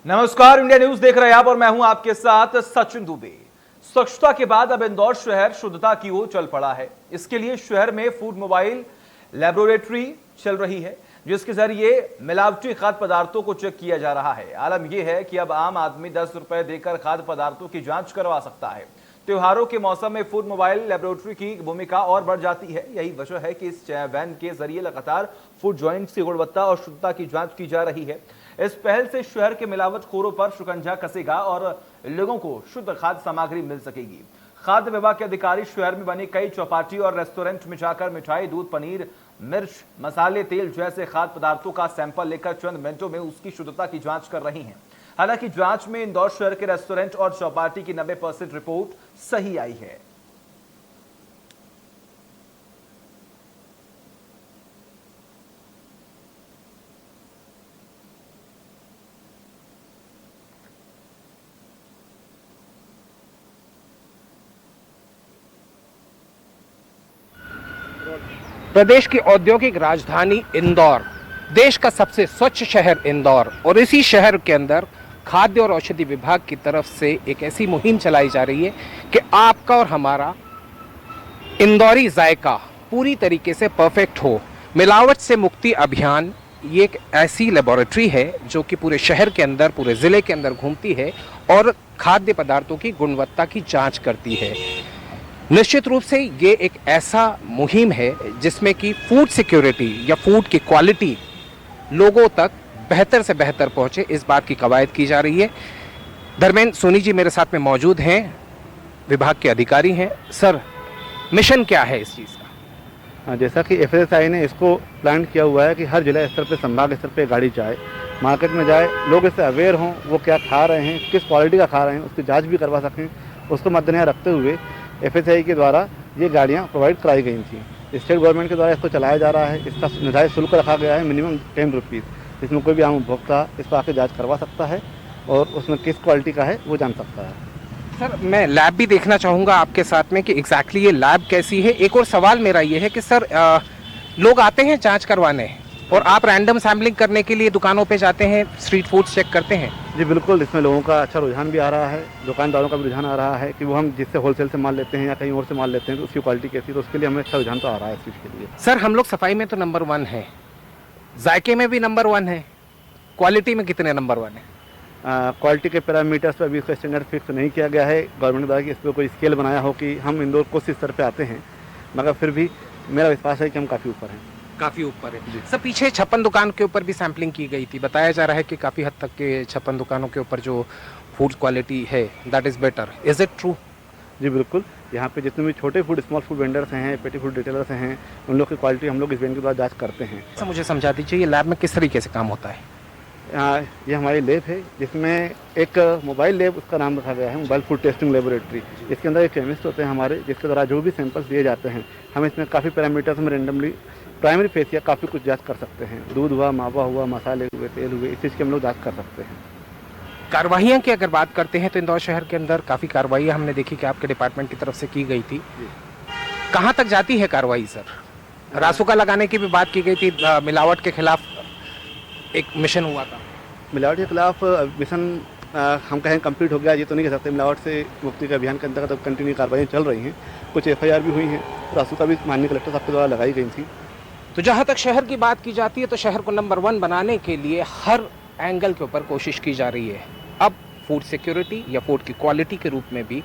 नमस्कार, India news देख रहे हैं आप और मैं हूं आपके साथ सचिन दुबे। स्वच्छता के बाद अब इंदौर शहर शुद्धता की ओर चल पड़ा है। इसके लिए शहर में फूड मोबाइल लेबोरेटरी चल रही है, जिसके जरिए मिलावटी खाद्य पदार्थों को चेक किया जा रहा है। आलम यह है कि अब आम आदमी 10 रुपए देकर खाद्य पदार्थों की जांच करवा सकता है। त्योहारों के मौसम में फूड मोबाइल लेबोरेटरी की भूमिका और बढ़ जाती है। यही वजह है कि इस वैन के जरिए लगातार फूड जॉइंट्स की गुणवत्ता और शुद्धता की जांच की जा रही है। इस पहल से शहर के मिलावटखोरों पर शिकंजा कसेगा और लोगों को शुद्ध खाद्य सामग्री मिल सकेगी। खाद्य विभाग के अधिकारी शहर में बनी कई चौपाटी और रेस्टोरेंट में जाकर मिठाई, दूध, पनीर, मिर्च, मसाले, तेल जैसे खाद्य पदार्थों का सैंपल लेकर चंद मिनटों में उसकी शुद्धता की जांच कर रही हैं। हालांकि जांच में इंदौर शहर के रेस्टोरेंट और चौपाटी की 90% रिपोर्ट सही आई है। प्रदेश की औद्योगिक राजधानी इंदौर, देश का सबसे स्वच्छ शहर इंदौर, और इसी शहर के अंदर खाद्य और औषधि विभाग की तरफ से एक ऐसी मुहिम चलाई जा रही है कि आपका और हमारा इंदौरी जायका पूरी तरीके से परफेक्ट हो। मिलावट से मुक्ति अभियान ये एक ऐसी लेबोरेटरी है जो कि पूरे शहर के अंदर, पूरे ज़िले के अंदर घूमती है और खाद्य पदार्थों की गुणवत्ता की जांच करती है। निश्चित रूप से ये एक ऐसा मुहिम है जिसमें कि फूड सिक्योरिटी या फूड की क्वालिटी लोगों तक बेहतर से बेहतर पहुंचे, इस बात की कवायद की जा रही है। धर्मेंद्र सोनी जी मेरे साथ में मौजूद हैं, विभाग के अधिकारी हैं। सर, मिशन क्या है इस चीज़ का? जैसा कि एफएसएसआई ने इसको प्लान किया हुआ है कि हर जिला स्तर पे, संभाग स्तर पे गाड़ी जाए, मार्केट में जाए, लोग इससे अवेयर हों, वो क्या खा रहे हैं, किस क्वालिटी का खा रहे हैं, उसकी जांच भी करवा सकें। उसको मद्देनजर रखते हुए एफएसआई के द्वारा ये गाड़ियाँ प्रोवाइड कराई गई थी। स्टेट गवर्नमेंट के द्वारा इसको चलाया जा रहा है। इसका निर्धारित शुल्क रखा गया है मिनिमम 10 रुपीज़, जिसमें कोई भी आम उपभोक्ता इस पर आकर जाँच करवा सकता है और उसमें किस क्वालिटी का है वो जान सकता है। सर, मैं लैब भी देखना चाहूँगा आपके साथ में कि एग्जैक्टली ये लैब कैसी है। एक और सवाल मेरा ये है कि सर, लोग आते हैं जांच करवाने और आप रैंडम सैम्पलिंग करने के लिए दुकानों पे जाते हैं, स्ट्रीट फूड्स चेक करते हैं? जी बिल्कुल, इसमें लोगों का अच्छा रुझान भी आ रहा है, दुकानदारों का भी रुझान आ रहा है कि वो हम जिससे होलसेल से माल लेते हैं या कहीं और से माल लेते हैं तो उसकी क्वालिटी कैसी, तो उसके लिए हमें अच्छा रुझान तो आ रहा है इस चीज़ के लिए। सर, हम लोग सफाई में तो नंबर 1 है, जायके में भी नंबर 1 है, क्वालिटी में कितने नंबर 1 है? क्वालिटी के पैरामीटर्स पर अभी इसका स्टैंडर्ड फिक्स नहीं किया गया है गवर्नमेंट द्वारा कि इस पर कोई स्केल बनाया हो कि हम इंदौर को इस स्तर पे आते हैं, मगर फिर भी मेरा विश्वास है कि हम काफ़ी ऊपर हैं। काफ़ी ऊपर है। सर, पीछे 56 दुकान के ऊपर भी सैम्पलिंग की गई थी। बताया जा रहा है कि काफ़ी हद तक के 56 दुकानों के ऊपर जो फूड क्वालिटी है that is better. Is it true? जी बिल्कुल, यहाँ पे जितने भी छोटे फूड, स्मॉल फूड वेंडर्स हैं, पेटी फूड रिटेलर्स हैं, उन लोग की क्वालिटी हम लोग इस वैन के द्वारा जाँच करते हैं। सर, मुझे समझा दीजिए ये लैब में किस तरीके से काम होता है? ये हमारी लैब है जिसमें एक मोबाइल लैब, उसका नाम रखा गया है मोबाइल फूड टेस्टिंग लेबोरेटरी। इसके अंदर एक केमिस्ट होते हैं हमारे, जिसके द्वारा जो भी सैंपल्स दिए जाते हैं हम इसमें काफ़ी पैरामीटर्स में रेंडमली प्राइमरी फेस या काफ़ी कुछ जांच कर सकते हैं। दूध हुआ, मावा हुआ, मसाले हुए, तेल हुए, इस चीज़ की हम लोग जाँच कर सकते हैं। कार्रवाइयाँ की अगर बात करते हैं तो इंदौर शहर के अंदर काफ़ी कार्रवाइयाँ हमने देखी कि आपके डिपार्टमेंट की तरफ से की गई थी। कहाँ तक जाती है कार्रवाई सर? रासुका लगाने की भी बात की गई थी, मिलावट के खिलाफ एक मिशन हुआ था। मिलावट के खिलाफ मिशन हम कहें कंप्लीट हो गया ये तो नहीं कह सकते। मिलावट से मुक्ति के अभियान के अंतर्गत अब कंटिन्यू कार्रवाई चल रही हैं। कुछ एफआईआर भी हुई हैं, रासुका भी माननीय कलेक्टर साहब के द्वारा लगाई गई थी। तो जहाँ तक शहर की बात की जाती है तो शहर को नंबर 1 बनाने के लिए हर एंगल के ऊपर कोशिश की जा रही है। अब फूड सिक्योरिटी या फूड की क्वालिटी के रूप में भी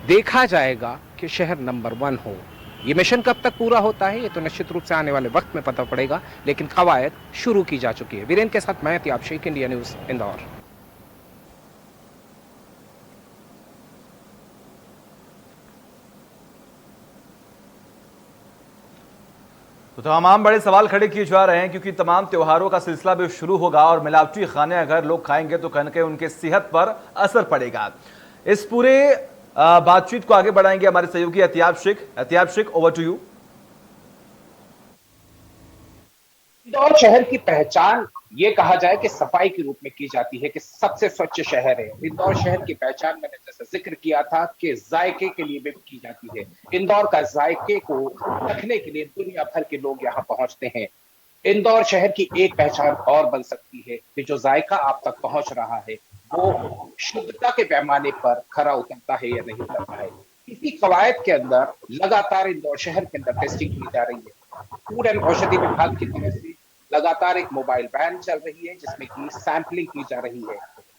देखा जाएगा कि शहर नंबर 1 हो। ये मिशन कब तक पूरा होता है ये तो निश्चित रूप से आने वाले वक्त में पता पड़ेगा, लेकिन कवायद शुरू की जा चुकी है। वीरेंद्र के साथ मैं तियाब शेख, इंडिया न्यूज़, इंदौर। तो तमाम बड़े सवाल खड़े किए जा रहे हैं क्योंकि तमाम त्योहारों का सिलसिला भी शुरू होगा और मिलावटी खाने अगर लोग खाएंगे तो कहीं न कहीं उनके सेहत पर असर पड़ेगा। इस पूरे बातचीत को आगे बढ़ाएंगे हमारे सहयोगी Atiyab Shaikh. Atiyab Shaikh, over to you. Indore शहर की पहचान ये कहा जाए कि सफाई के रूप में की जाती है कि सबसे स्वच्छ शहर है। इंदौर शहर की पहचान मैंने जैसा जिक्र किया था कि जायके के लिए भी की जाती है। इंदौर का जायके को रखने के लिए दुनिया भर के लोग यहाँ पहुंचते हैं। इंदौर शहर की एक पहचान और बन सकती है कि जो जायका आप तक पहुंच रहा है वो शुद्धता के पैमाने पर खरा उतरता है या नहीं उतरता है। इसी कवायद के अंदर लगातार इंदौर शहर के अंदर टेस्टिंग की जा रही है। फूड एंड औषधि विभाग की तरफ से लगातार एक मोबाइल वैन चल रही है जिसमें की सैंपलिंग की जा रही है।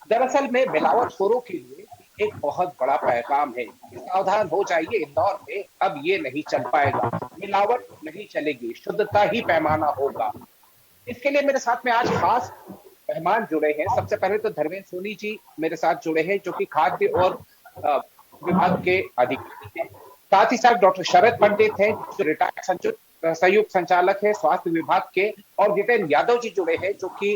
दरअसल में मिलावटखोरों के लिए एक बहुत बड़ा पैगाम है कि सावधान हो जाइए, इंदौर में अब ये नहीं चल पाएगा, मिलावट नहीं चलेगी, शुद्धता ही पैमाना होगा। इसके लिए मेरे साथ में आज खास मेहमान जुड़े हैं। सबसे पहले तो धर्मेंद्र सोनी जी मेरे साथ जुड़े हैं जो कि खाद्य और अ, विभाग के अधिकारी हैं। साथ ही साथ डॉक्टर शरद पंडित हैं जो रिटायर्ड संयुक्त संचालक है स्वास्थ्य विभाग के, और जितेंद्र यादव जी जुड़े हैं जो कि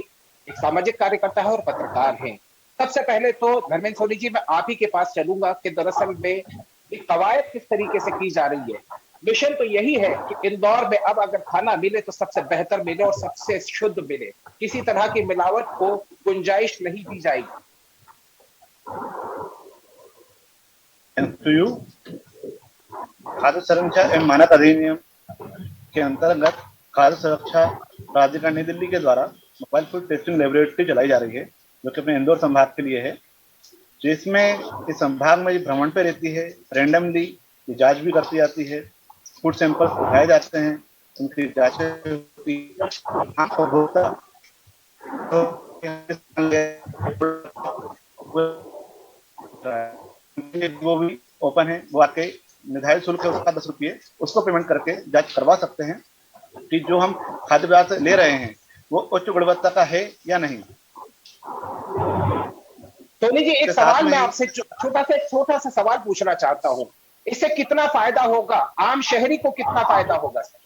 एक सामाजिक कार्यकर्ता है और पत्रकार हैं। सबसे पहले तो धर्मेंद्र सोनी जी मैं आप ही के पास चलूंगा कि दरअसल में ये कवायद किस तरीके से की जा रही है। मिशन तो यही है कि इंदौर में अब अगर खाना मिले तो सबसे बेहतर मिले और सबसे शुद्ध मिले, किसी तरह की मिलावट को गुंजाइश नहीं दी जाएगी। टू यू खाद्य सुरक्षा एवं मानक अधिनियम के अंतर्गत खाद्य सुरक्षा प्राधिकरण नई दिल्ली के द्वारा मोबाइल फूड टेस्टिंग लेबोरेटरी चलाई जा रही है जो कि अपने इंदौर संभाग के लिए है, जिसमें इस संभाग में भ्रमण पे रहती है, रैंडमली जांच भी करती जाती है, फूड सैंपल्स उठाए जाते हैं, उनकी जांच होती है, वो भी ओपन है, वो आके निर्धारित शुल्क है उसका 10 रुपये, उसको पेमेंट करके जांच करवा सकते हैं कि जो हम खाद्य पदार्थ ले रहे हैं वो उच्च गुणवत्ता का है या नहीं। सोनी जी एक सवाल मैं आपसे छोटा सा सवाल पूछना चाहता हूँ, इससे कितना फायदा होगा, आम शहरी को कितना फायदा होगा सर?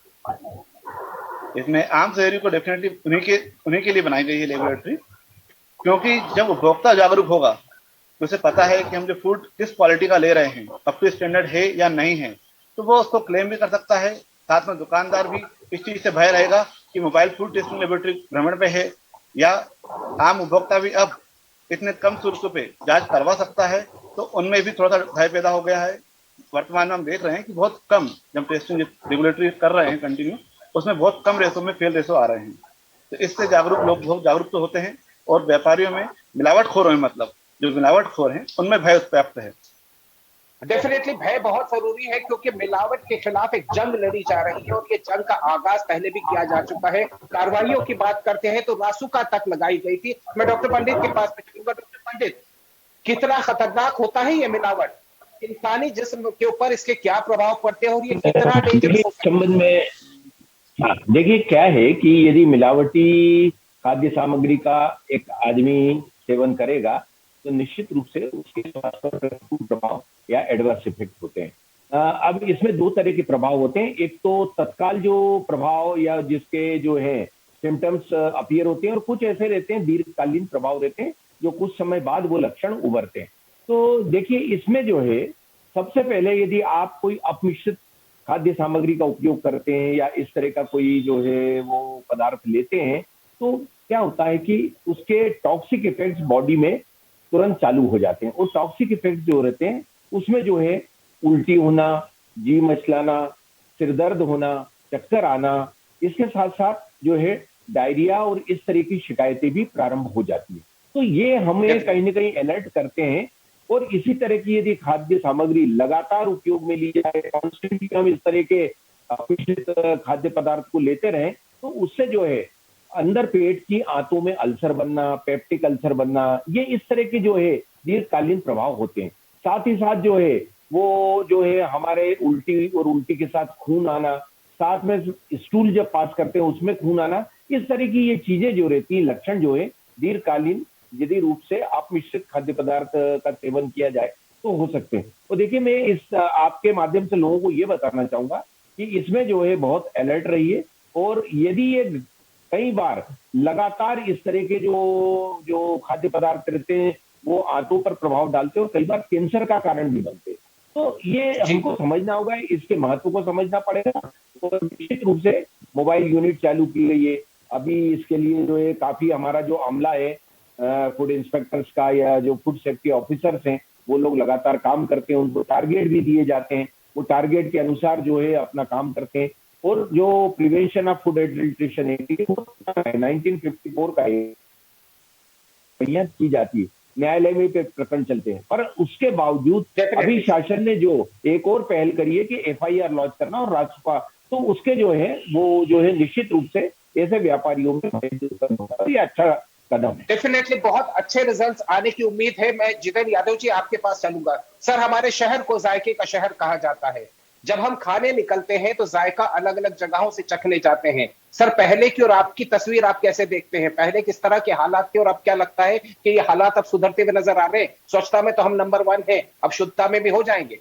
इसमें आम शहरी को डेफिनेटली उन्हीं के लिए बनाई गई है लेबोरेटरी, क्योंकि जब उपभोक्ता जागरूक होगा तो उसे पता है कि हम जो फूड किस क्वालिटी का ले रहे हैं, अप टू स्टैंडर्ड है या नहीं है, तो वो उसको क्लेम भी कर सकता है। साथ में दुकानदार भी इस चीज से भय रहेगा कि मोबाइल फूड टेस्टिंग लेबोरेटरी भ्रमण पे है, या आम उपभोक्ता भी अब इतने कम शुल्क पे जांच करवा सकता है, तो उनमें भी थोड़ा सा भय पैदा हो गया है। वर्तमान में हम देख रहे हैं कि बहुत कम जब टेस्टिंग रेगुलेटरी कर रहे हैं कंटिन्यू, उसमें बहुत कम रेशो में फेल रेशो आ रहे हैं। तो इससे जागरूक लोग बहुत जागरूक तो होते हैं, और व्यापारियों में मिलावटखोर हैं, मतलब जो मिलावटखोर हैं उनमें भय उत्पन्न है। डेफिनेटली भय बहुत जरूरी है क्योंकि मिलावट के खिलाफ एक जंग लड़ी जा रही है और ये जंग का आगाज पहले भी किया जा चुका है। कार्रवाइयों की बात करते हैं तो रासुका तक लगाई गई थी। मैं डॉक्टर पंडित के पास चलूंगा। डॉक्टर पंडित, कितना खतरनाक होता है ये मिलावट, इंसानी जिस्म के ऊपर इसके क्या प्रभाव पड़ते हैं और ये कितना डेंजरस हो सकता है? संबंध में हाँ, देखिए क्या है कि यदि मिलावटी खाद्य सामग्री का एक आदमी सेवन करेगा तो निश्चित रूप से उसके स्वास्थ्य पर प्रभाव या एडवर्स इफेक्ट होते हैं। अब इसमें दो तरह के प्रभाव होते हैं। एक तो तत्काल जो प्रभाव या जिसके जो है सिम्टम्स अपीयर होते हैं, और कुछ ऐसे रहते हैं दीर्घकालीन प्रभाव रहते हैं जो कुछ समय बाद वो लक्षण उभरते हैं। तो देखिए इसमें जो है सबसे पहले यदि आप कोई अपमिश्रित खाद्य सामग्री का उपयोग करते हैं या इस तरह का कोई जो है वो पदार्थ लेते हैं, तो क्या होता है कि उसके टॉक्सिक इफेक्ट्स बॉडी में तुरंत चालू हो जाते हैं। और टॉक्सिक इफेक्ट जो रहते हैं उसमें जो है उल्टी होना, जी मचलाना, सिरदर्द होना, चक्कर आना, इसके साथ साथ जो है डायरिया और इस तरह की शिकायतें भी प्रारंभ हो जाती है। तो ये हमें कहीं ना कहीं अलर्ट करते हैं। और इसी तरह की यदि खाद्य सामग्री लगातार उपयोग में ली जाए, कॉन्स्टेंटली हम इस तरह के अपिष्ट खाद्य पदार्थ को लेते रहें, तो उससे जो है अंदर पेट की आंतों में अल्सर बनना, पेप्टिक अल्सर बनना, ये इस तरह के जो है दीर्घकालीन प्रभाव होते हैं। साथ ही साथ जो है वो जो है हमारे उल्टी और उल्टी के साथ खून आना, साथ में स्टूल जब पास करते हैं उसमें खून आना, इस तरह की ये चीजें जो रहती हैं, लक्षण जो है दीर्घकालीन यदि रूप से अपमिश्रित खाद्य पदार्थ का सेवन किया जाए तो हो सकते हैं। तो देखिए मैं इस आपके माध्यम से लोगों को ये बताना चाहूंगा कि इसमें जो है बहुत अलर्ट रहिए। और यदि ये कई बार लगातार इस तरह के जो खाद्य पदार्थ रहते हैं वो आंतों पर प्रभाव डालते हैं और कई बार कैंसर का कारण भी बनते हैं, तो ये हमको समझना होगा, इसके महत्व को समझना पड़ेगा। और निश्चित रूप से मोबाइल यूनिट चालू की गई है अभी, इसके लिए जो है काफी हमारा जो अमला है फूड इंस्पेक्टर्स का या जो फूड सेफ्टी ऑफिसर्स हैं वो लोग लगातार काम करते हैं, उनको टारगेट भी दिए जाते हैं, वो टारगेट के अनुसार जो है अपना काम करते हैं। और जो prevention of food adulteration act 1954 का की जाती है, न्यायालय में पे प्रकरण चलते हैं, पर उसके बावजूद अभी शासन ने जो एक और पहल करी है कि एफआईआर लॉन्च करना और राजसपा, तो उसके जो है वो जो है निश्चित रूप से ऐसे व्यापारियों में ये अच्छा कदम है। डेफिनेटली बहुत अच्छे रिजल्ट्स आने की उम्मीद है। मैं जितेंद्र यादव जी आपके पास चलूंगा। सर, हमारे शहर को जायके का शहर कहा जाता है। जब हम खाने निकलते हैं तो जायका अलग अलग जगहों से चखने जाते हैं। सर, पहले की और आपकी तस्वीर आप कैसे देखते हैं? पहले किस तरह के हालात थे और अब क्या लगता है कि ये हालात अब सुधरते हुए नजर आ रहे हैं? स्वच्छता में तो हम नंबर 1 है, अब शुद्धता में भी हो जाएंगे।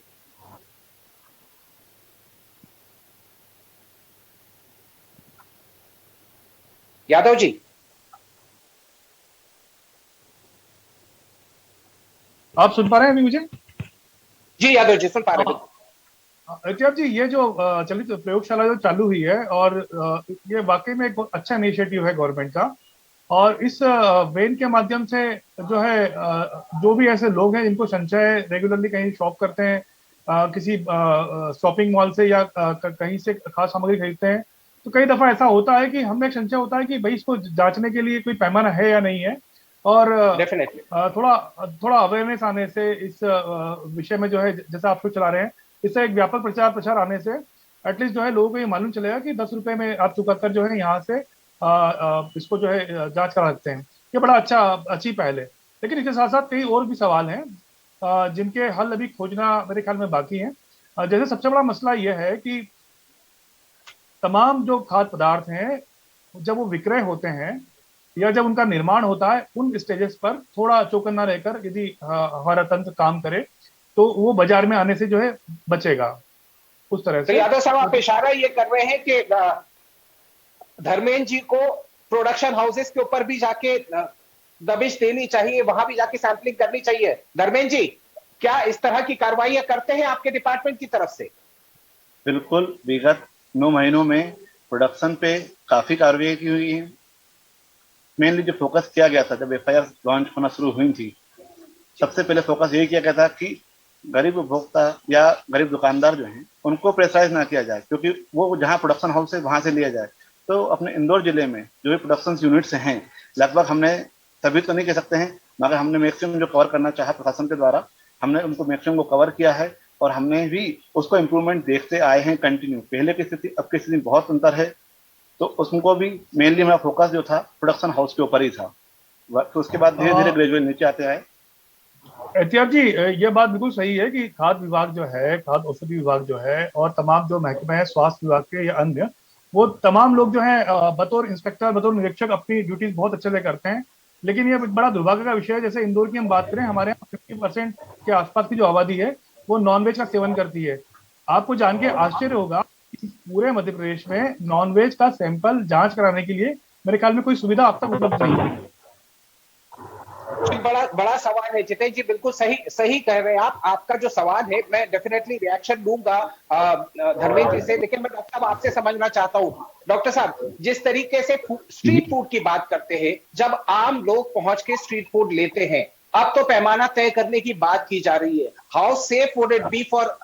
यादव जी, आप सुन पा रहे हैं अभी मुझे? जी यादव जी सुन पा रहे हैं। एहतियाब जी, ये जो चलित प्रयोगशाला जो चालू हुई है और ये वाकई में एक बहुत अच्छा इनिशिएटिव है गवर्नमेंट का। और इस वेन के माध्यम से जो है जो भी ऐसे लोग हैं जिनको संचय रेगुलरली कहीं शॉप करते हैं, किसी शॉपिंग मॉल से या कहीं से खास सामग्री खरीदते हैं, तो कई दफा ऐसा होता है कि हमें एक संचय होता है कि भाई इसको जांचने के लिए कोई पैमाना है या नहीं है। और डेफिनेटली थोड़ा थोड़ा अवेयरनेस आने से इस विषय में जो है जैसा आप लोग चला रहे हैं, इससे एक व्यापक प्रचार प्रसार आने से एटलीस्ट जो है लोगों को ये मालूम चलेगा कि 10 रुपए में आप चुका कर जो है यहाँ से इसको जो है जांच करा सकते हैं। ये बड़ा अच्छी पहल है। लेकिन इसके साथ साथ कई और भी सवाल हैं जिनके हल अभी खोजना मेरे ख्याल में बाकी है। जैसे सबसे बड़ा मसला यह है कि तमाम जो खाद्य पदार्थ हैं जब वो विक्रय होते हैं या जब उनका निर्माण होता है, उन स्टेजेस पर थोड़ा चौकन्ना रहकर यदि हमारा तंत्र काम करे तो वो बाजार में आने से जो है बचेगा उस तरह से। तो यादव साहब, आप इशारा ये कर रहे हैं कि धर्मेंद्र जी को प्रोडक्शन हाउसेस के ऊपर भी जाके दबिश देनी चाहिए, वहां भी जाके सैंपलिंग करनी चाहिए। धर्मेंद्र जी, क्या इस तरह की कार्रवाइयां करते हैं आपके डिपार्टमेंट की तरफ से? बिल्कुल, विगत 9 महीनों में प्रोडक्शन पे काफी कार्रवाई की हुई है। मेनली जो फोकस किया गया था जब एफआईआर लॉन्च होना शुरू हुई थी, सबसे पहले फोकस यही किया गया था कि गरीब उपभोक्ता या गरीब दुकानदार जो हैं उनको प्रेशराइज ना किया जाए, क्योंकि वो जहाँ प्रोडक्शन हाउस है वहां से लिया जाए। तो अपने इंदौर जिले में जो भी प्रोडक्शन यूनिट्स हैं, लगभग हमने सभी तो नहीं कह सकते हैं, मगर हमने मैक्सिमम जो कवर करना चाहा प्रशासन के द्वारा, हमने उनको मैक्सिमम को कवर किया है और हमने भी उसको इम्प्रूवमेंट देखते आए हैं कंटिन्यू। पहले की स्थिति अब की स्थिति बहुत अंतर है, तो उसको भी मेनली मेरा फोकस जो था प्रोडक्शन हाउस के ऊपर ही था। तो उसके बाद धीरे धीरे ग्रेजुएट नीचे आते आए। एहतियाब जी, ये बात बिल्कुल सही है कि खाद्य विभाग जो है, खाद्य औषधि विभाग जो है और तमाम जो महकमे हैं स्वास्थ्य विभाग के या अन्य, वो तमाम लोग जो है बतौर इंस्पेक्टर बतौर निरीक्षक अपनी ड्यूटीज बहुत अच्छे से करते हैं। लेकिन ये बड़ा दुर्भाग्य का विषय है। जैसे इंदौर की हम बात करें, हमारे यहाँ 50% के आसपास की जो आबादी है वो नॉनवेज का सेवन करती है। आपको जान के आश्चर्य होगा कि पूरे मध्य प्रदेश में नॉनवेज का सैंपल जांच कराने के लिए मेरे ख्याल में कोई सुविधा अब तक उपलब्ध नहीं है। बड़ा सवाल है जितेंद्र जी, बिल्कुल सही कह रहे हैं आप। आपका जो सवाल है मैं डेफिनेटली रिएक्शन दूंगा धर्मेंद्र जी से, लेकिन मैं डॉक्टर साहब आपसे समझना चाहता हूं। डॉक्टर साहब, जिस तरीके से स्ट्रीट फूड की बात करते हैं, जब आम लोग पहुंच के स्ट्रीट फूड लेते हैं, अब तो पैमाना तय करने की बात की जा रही है। How safe would it be for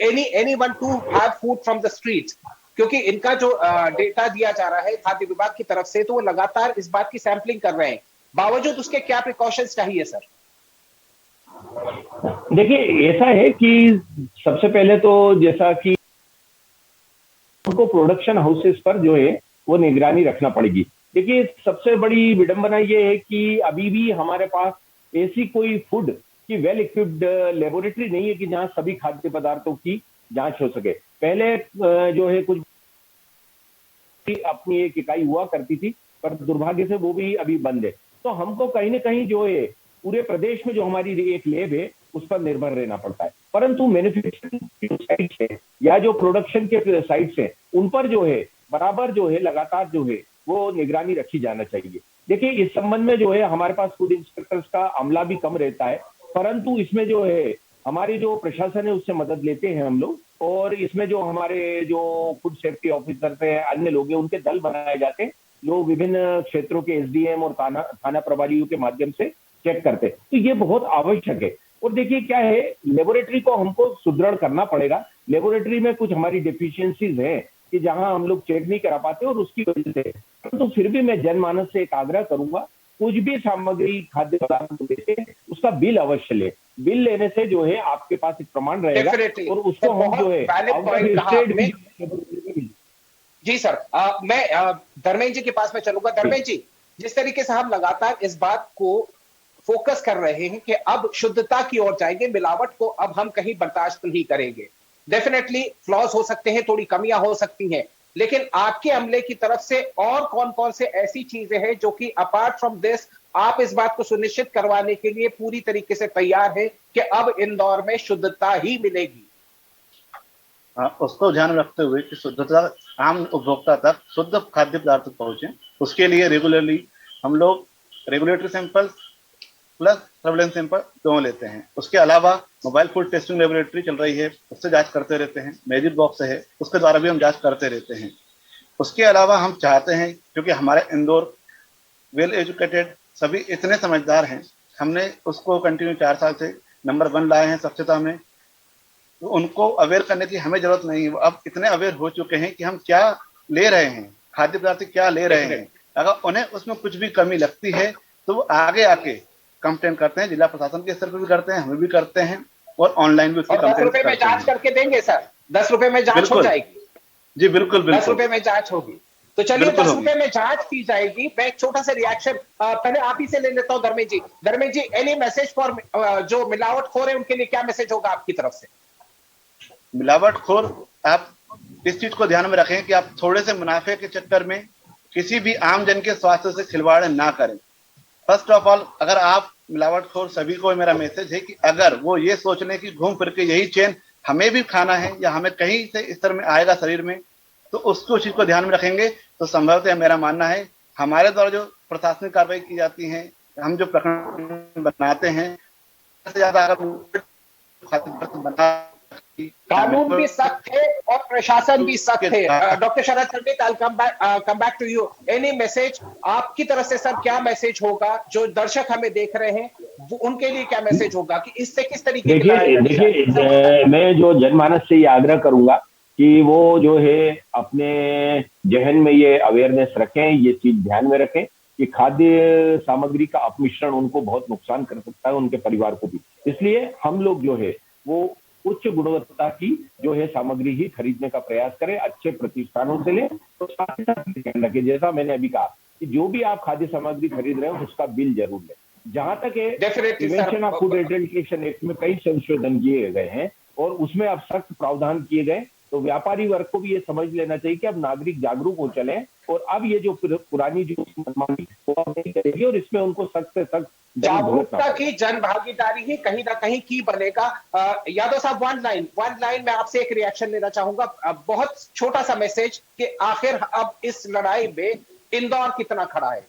anyone to have food from the street? क्योंकि इनका जो डेटा दिया जा रहा है खाद्य विभाग की तरफ से, तो वो लगातार इस बात की सैंपलिंग कर रहे हैं। बावजूद उसके क्या प्रिकॉशंस चाहिए सर? देखिए, ऐसा है कि सबसे पहले तो जैसा कि उनको प्रोडक्शन हाउसेस पर जो है वो निगरानी रखना पड़ेगी। देखिए, सबसे बड़ी विडंबना ये है कि अभी भी हमारे पास ऐसी कोई फूड की वेल इक्विप्ड लेबोरेटरी नहीं है कि जहां सभी खाद्य पदार्थों की जांच हो सके। पहले जो है कुछ अपनी एक इकाई हुआ करती थी, पर दुर्भाग्य से वो भी अभी बंद है। तो हमको कहीं ना कहीं जो है पूरे प्रदेश में जो हमारी एक लैब है उस पर निर्भर रहना पड़ता है। परंतु मैन्युफैक्चरिंग साइट्स है या जो प्रोडक्शन के साइट्स हैं, उन पर जो है बराबर जो है लगातार जो है वो निगरानी रखी जाना चाहिए। देखिए, इस संबंध में जो है हमारे पास फूड इंस्पेक्टर्स का अमला भी कम रहता है, परंतु इसमें जो है हमारी जो प्रशासन है उससे मदद लेते हैं हम लोग। और इसमें जो हमारे जो फूड सेफ्टी ऑफिसर्स हैं, अन्य लोग हैं, उनके दल बनाए जाते हैं जो विभिन्न क्षेत्रों के एसडीएम और थाना प्रभारियों के माध्यम से चेक करते हैं। तो ये बहुत आवश्यक है। और देखिए क्या है, लेबोरेटरी को हमको सुदृढ़ करना पड़ेगा। लेबोरेटरी में कुछ हमारी डेफिशिएंसीज हैं कि जहां हम लोग चेक नहीं करा पाते और उसकी वजह से। तो फिर भी मैं जनमानस से एक आग्रह करूंगा, कुछ भी सामग्री खाद्य पदार्थ बेचे उसका बिल अवश्य ले। बिल लेने से जो है आपके पास एक प्रमाण रहेगा डेफिनेटली और उसको हम जो है वैलिड आउट पॉइंट ऑफ कहा स्टेट आपने। भी। जी सर, मैं धर्मेंद्र जी के पास में चलूंगा। धर्मेंद्र जी, जिस तरीके से हम लगातार इस बात को फोकस कर रहे हैं कि अब शुद्धता की ओर जाएंगे, मिलावट को अब हम कहीं बर्दाश्त नहीं करेंगे। डेफिनेटली फ्लॉज हो सकते हैं, थोड़ी कमियां हो सकती हैं, लेकिन आपके अमले की तरफ से और कौन कौन से ऐसी चीजें हैं जो कि अपार्ट फ्रॉम दिस आप इस बात को सुनिश्चित करवाने के लिए पूरी तरीके से तैयार है कि अब इंदौर में शुद्धता ही मिलेगी? उसको ध्यान में रखते हुए कि शुद्धता आम उपभोक्ता तक शुद्ध खाद्य पदार्थ पहुंचे, उसके लिए रेगुलरली हम लोग regulatory sample plus surveillance sample दोनों लेते हैं। उसके अलावा मोबाइल फूड टेस्टिंग लेबोरेटरी चल रही है, उससे जांच करते रहते हैं। मैजिक बॉक्स है, उसके द्वारा भी हम जांच करते रहते हैं। उसके अलावा हम चाहते हैं, क्योंकि हमारे इंदौर वेल एजुकेटेड सभी इतने समझदार हैं, हमने उसको कंटिन्यू 4 साल से नंबर 1 लाए हैं स्वच्छता में। तो उनको अवेयर करने की हमें जरूरत नहीं है, वो अब इतने अवेयर हो चुके हैं कि हम क्या ले रहे हैं, खाद्य पदार्थ क्या ले रहे हैं। अगर उन्हें उसमें कुछ भी कमी लगती है तो वो आगे आके कंप्लेन करते हैं, जिला प्रशासन के स्तर पर भी करते हैं, हमें भी करते हैं और ऑनलाइन भी उसकी और 10 कंप्लेन रुपए में करते जांच हैं। करके देंगे सर? 10 रुपए में जांच हो बिल्कुल जाएगी? जी, बिल्कुल 10 बिल्कुल रुपए में जांच होगी तो चलिए, बिल्कुल 10 होगी। रुपए में जांच की जाएगी। मैं एक छोटा सा रिएक्शन पहले आप ही से ले लेता हूं। Dharmendra ji, Dharmendra ji, any message for जो मिलावटखोर है उनके लिए क्या मैसेज होगा आपकी तरफ से? मिलावटखोर, आप इस चीज को ध्यान में रखें कि आप थोड़े से मुनाफे के चक्कर में किसी भी आम जन के स्वास्थ्य से खिलवाड़ ना करें। फर्स्ट ऑफ ऑल, अगर आप मिलावटखोर, सभी को मेरा मैसेज है कि अगर वो ये सोच लें कि घूम फिर के यही चेन हमें भी खाना है या हमें कहीं से इस तरह में आएगा शरीर में, तो उसको चीज को ध्यान में रखेंगे तो संभवतः मेरा मानना है हमारे द्वारा जो प्रशासनिक कार्रवाई की जाती है, हम जो प्रकरण बनाते हैं, सबसे ज्यादा अगर कानून भी सख्त है और प्रशासन भी सख्त है। Doctor Sharad Pandit, I come back to you. Any message आपकी तरफ से सर? क्या मैसेज होगा जो दर्शक हमें देख रहे हैं, वो उनके लिए क्या मैसेज होगा कि इससे किस तरीके की लड़ाई लड़ी जाए? देखिए, मैं जो जनमानस से ये आग्रह करूंगा कि वो जो है अपने जहन में ये अवेयरनेस रखें, ये चीज ध्यान में रखें कि खाद्य सामग्री का अपमिश्रण उनको बहुत नुकसान कर सकता है, उनके परिवार को भी। इसलिए हम लोग जो है वो उच्च गुणवत्ता की जो है सामग्री ही खरीदने का प्रयास करें, अच्छे प्रतिष्ठानों से लें। तो साथ ही साथ ध्यान रखें, जैसा मैंने अभी कहा कि जो भी आप खाद्य सामग्री खरीद रहे हो उसका बिल जरूर लें। जहां तक है, prevention of food adulteration act में कई संशोधन किए गए हैं और उसमें अब सख्त प्रावधान किए गए, तो व्यापारी वर्ग को भी ये समझ लेना चाहिए कि अब नागरिक जागरूक हो चले और अब ये जो पुरानी जो मनमानी वो अब नहीं करेगी और इसमें उनको सख्त से सख्त जागरूकता की जन भागीदारी ही कहीं ना कहीं की बनेगा। यादव साहब, वन लाइन में आपसे एक रिएक्शन लेना चाहूंगा। बहुत छोटा सा मैसेज कि आखिर अब इस लड़ाई में इंदौर कितना खड़ा है?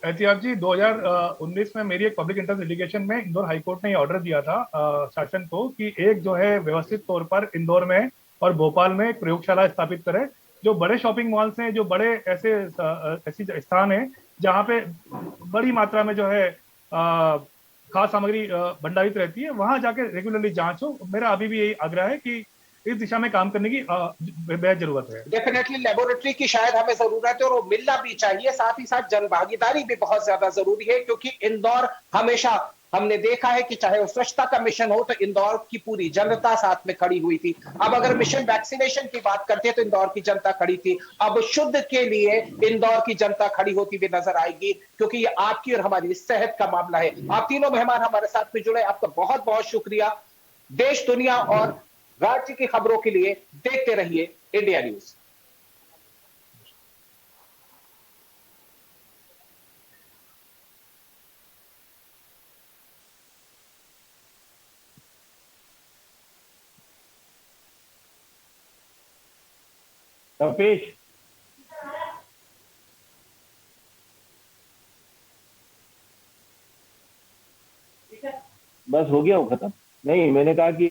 एहतियात जी, 2019 में मेरी एक पब्लिक इंटरेस्ट लिटिगेशन में इंदौर हाईकोर्ट ने ऑर्डर दिया था शासन को कि एक जो है व्यवस्थित तौर पर इंदौर में और भोपाल में एक प्रयोगशाला स्थापित करें। जो बड़े शॉपिंग मॉल्स हैं, जो बड़े ऐसी स्थान है जहां पे बड़ी मात्रा में जो है खाद्य सामग्री भंडारित रहती है, वहां जाके रेगुलरली जांच हो। मेरा अभी भी यही आग्रह है कि इस दिशा में काम करने की बेहद जरूरत है। डेफिनेटली लेबोरेटरी की शायद हमें जरूरत है और वो मिलना भी चाहिए। साथ ही साथ जन भागीदारी भी बहुत ज्यादा जरूरी है, क्योंकि इंदौर हमेशा हमने देखा है कि चाहे वो स्वच्छता का मिशन हो तो इंदौर की पूरी जनता साथ में खड़ी हुई थी। अब अगर मिशन वैक्सीनेशन की बात करते हैं तो इंदौर की जनता खड़ी थी। अब शुद्ध के लिए इंदौर की जनता खड़ी होती भी नजर आएगी, क्योंकि ये आपकी और हमारी सेहत का मामला है। आप तीनों मेहमान हमारे साथ में जुड़े, आपका बहुत बहुत शुक्रिया। देश, दुनिया और राज्य की खबरों के लिए देखते रहिए इंडिया न्यूज। तपेश, बस हो गया वो खत्म? नहीं, मैंने कहा कि